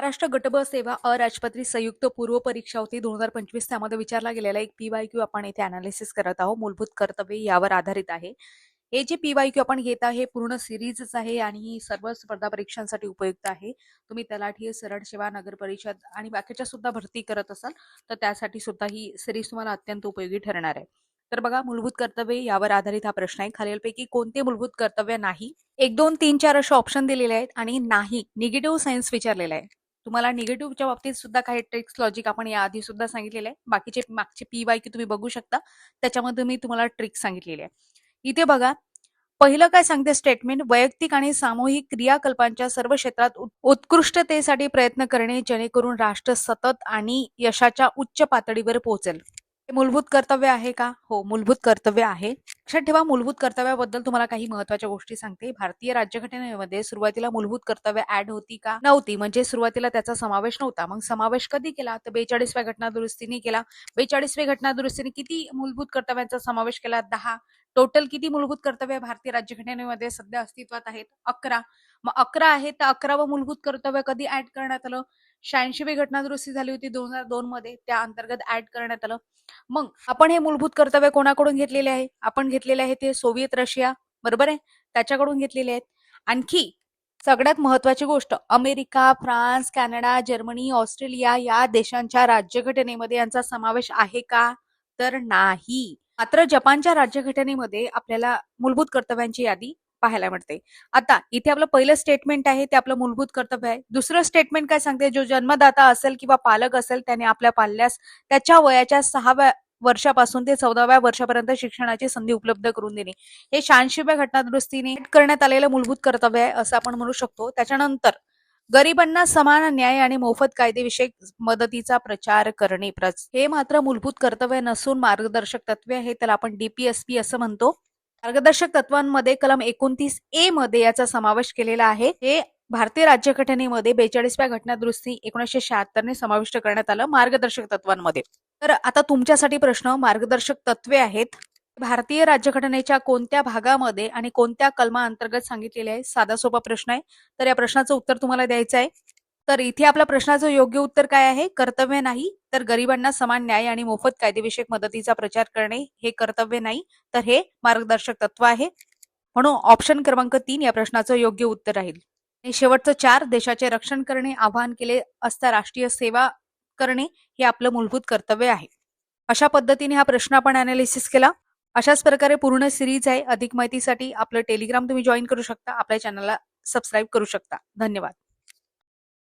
महाराष्ट्र गट ब सेवा अराजपत्रित संयुक्त पूर्व परीक्षा होती 2025. त्यामध्ये विचारला गेलेला एक PYQ आपण इथे अनालिसिस करत आहोत. मूलभूत कर्तव्ये यावर आधारित आहे. हे जे PYQ आपण घेत आहे पूर्ण सिरीजच आहे आणि ही सर्व स्पर्धा परीक्षांसाठी उपयुक्त आहे. तुम्ही तलाठी, सरळ सेवा, नगर परिषद आणि बाकीच्या सुद्धा भरती करत असाल तर त्यासाठी सुद्धा ही सिरीज तुम्हाला अत्यंत उपयोगी ठरणार आहे. तर बघा, मूलभूत कर्तव्ये यावर आधारित हा प्रश्न आहे. खालीलपैकी कोणते मूलभूत कर्तव्य नाही? 1, 2, 3, 4 असे ऑप्शन दिलेले आहेत आणि नाही निगेटिव्ह सायन्स विचारलेला आहे. तुम्हाला निगेटिव्हच्या बाबतीत सुद्धा काही ट्रिक्स लॉजिक आपण याआधी सुद्धा सांगितलेलं आहे. बाकीचे मागचे PYQ तुम्ही बघू शकता, त्याच्यामध्ये मी तुम्हाला ट्रिक्स सांगितलेली आहे. इथे बघा, पहिलं काय सांगते स्टेटमेंट, वैयक्तिक आणि सामूहिक क्रियाकल्पांच्या सर्व क्षेत्रात उत्कृष्टतेसाठी प्रयत्न करणे जेणेकरून राष्ट्र सतत आणि यशाच्या उच्च पातळीवर पोहोचेल. हे मूलभूत कर्तव्य आहे का? हो, मूलभूत कर्तव्य आहे. लक्षात ठेवा, मूलभूत कर्तव्याबद्दल तुम्हाला काही महत्त्वाच्या गोष्टी सांगते. भारतीय राज्यघटनेमध्ये सुरुवातीला मूलभूत कर्तव्य ऍड होती का? नव्हती. म्हणजे सुरुवातीला त्याचा समावेश नव्हता. मग समावेश कधी केला? तर 42व्या घटना दुरुस्तीने केला. 42वी घटना दुरुस्तीने किती मूलभूत कर्तव्यांचा समावेश केला? 10. टोटल किती मूलभूत कर्तव्य भारतीय राज्यघटनेमध्ये सध्या अस्तित्वात आहेत? 11. मग 11 आहेत तर 11वं मूलभूत कर्तव्य कधी ऍड करण्यात आलं? 86वी घटना दुरुस्ती झाली होती 2002 मध्ये, त्या अंतर्गत ऍड करण्यात आलं. मग आपण हे मूलभूत कर्तव्य कोणाकडून घेतलेले आहे? आपण घेतलेले आहे ते सोव्हिएत रशिया, बरोबर आहे, त्याच्याकडून घेतलेले आहेत. आणखी सगळ्यात महत्वाची गोष्ट, America, France, Canada, Germany, Australia या देशांच्या राज्यघटनेमध्ये यांचा समावेश आहे का? तर नाही. मात्र जपानच्या राज्यघटनेमध्ये आपल्याला मूलभूत कर्तव्यांची यादी पाहायला मिळते. आता इथे आपलं पहिलं स्टेटमेंट आहे ते आपलं मूलभूत कर्तव्य आहे. दुसरं स्टेटमेंट काय सांगते? जो जन्मदाता असेल किंवा पालक असेल त्याने आपल्या पाल्यास त्याच्या वयाच्या 6व्या वर्षापासून ते 14व्या वर्षापर्यंत शिक्षणाची संधी उपलब्ध करून देणे, हे 86व्या घटना दुरुस्तीने करण्यात आलेलं मूलभूत कर्तव्य आहे असं आपण म्हणू शकतो. त्याच्यानंतर गरिबांना समान न्याय आणि मोफत कायदेविषयक मदतीचा प्रचार करणे, हे मात्र मूलभूत कर्तव्य नसून मार्गदर्शक तत्वे आहे. त्याला आपण DPSP असं म्हणतो. मार्गदर्शक तत्वांमध्ये कलम 29A मध्ये याचा समावेश केलेला आहे. हे भारतीय राज्यघटनेमध्ये 42व्या घटना दुरुस्ती 1976 ने समाविष्ट करण्यात आलं मार्गदर्शक तत्वांमध्ये. तर आता तुमच्यासाठी प्रश्न, मार्गदर्शक तत्वे आहेत भारतीय राज्यघटनेच्या कोणत्या भागामध्ये आणि कोणत्या कलमा अंतर्गत सांगितलेले आहे? साधा सोपा प्रश्न आहे. तर या प्रश्नाचं उत्तर तुम्हाला द्यायचं आहे. तर इथे आपल्या प्रश्नाचं योग्य उत्तर काय आहे? कर्तव्य नाही. तर गरिबांना समान न्याय आणि मोफत कायदेविषयक मदतीचा प्रचार करणे हे कर्तव्य नाही, तर हे मार्गदर्शक तत्व आहे. म्हणून ऑप्शन क्रमांक 3 या प्रश्नाचं योग्य उत्तर राहील. आणि शेवटचं 4, देशाचे रक्षण करणे, आवाहन केले असता राष्ट्रीय सेवा करणे हे आपलं मूलभूत कर्तव्य आहे. अशा पद्धतीने हा प्रश्न आपण अनालिसिस केला. अशाच प्रकारे पूर्ण सिरीज आहे. अधिक माहितीसाठी आपलं टेलिग्राम तुम्ही जॉईन करू शकता. आपल्या चॅनलला सबस्क्राईब करू शकता. धन्यवाद.